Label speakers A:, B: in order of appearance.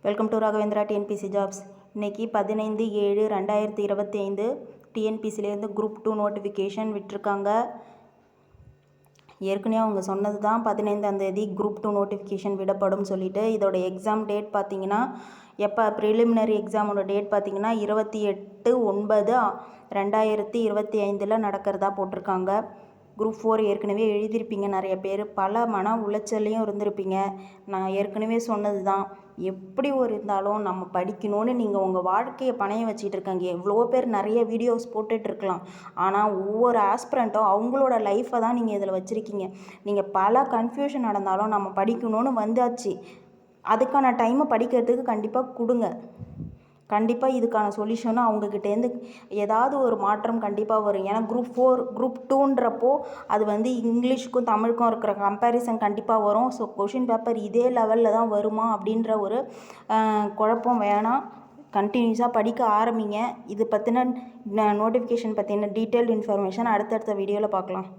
A: Welcome to Raghavendra TNPSC jobs. இன்றைக்கி 15/7/2025 டிஎன்பிசிலேருந்து group 2 notification விட்டுருக்காங்க. ஏற்கனவே அவங்க சொன்னது தான் 15ஆம் தேதி குரூப் 2 நோட்டிஃபிகேஷன் விடப்படும் சொல்லிட்டு. இதோட எக்ஸாம் டேட் பார்த்திங்கன்னா எப்போ ப்ரிலிமினரி எக்ஸாமோட டேட் பார்த்திங்கன்னா 28/9/2025 நடக்கிறதா போட்டிருக்காங்க. குரூப் 4 ஏற்கனவே எழுதியிருப்பீங்க, நிறைய பேர் பல மன உளைச்சல்லையும் இருந்திருப்பீங்க. நான் ஏற்கனவே சொன்னது தான், எப்படி ஒரு இருந்தாலும் நம்ம படிக்கணும்னு நீங்கள் உங்கள் வாழ்க்கையை பணைய வச்சிட்டு இருக்காங்க. எவ்வளோ பேர் நிறைய வீடியோஸ் போட்டுட்ருக்கலாம், ஆனால் ஒவ்வொரு ஆஸ்பிரண்ட்டும் அவங்களோட லைஃப்பை தான் நீங்கள் இதில் வச்சுருக்கீங்க. நீங்கள் பல கன்ஃபியூஷன் நடந்தாலும் நம்ம படிக்கணும்னு வந்தாச்சு, அதுக்கான டைமை படிக்கிறதுக்கு கண்டிப்பாக கொடுங்க. கண்டிப்பாக இதுக்கான சொல்யூஷனும் அவங்கக்கிட்டேருந்து ஏதாவது ஒரு மாற்றம் கண்டிப்பாக வரும். ஏன்னா குரூப் 4 குரூப் 2ன்றப்போ அது இங்கிலீஷுக்கும் தமிழுக்கும் இருக்கிற கம்பேரிசன் கண்டிப்பாக வரும். ஸோ கொஷின் பேப்பர் இதே லெவலில் தான் வருமா அப்படின்ற ஒரு குழப்பம் வேணாம். கண்டினியூஸாக படிக்க ஆரம்பிங்க. இது பற்றின நோட்டிஃபிகேஷன் பற்றின டீட்டெயில்டு இன்ஃபர்மேஷன் அடுத்தடுத்த வீடியோவில் பார்க்கலாம்.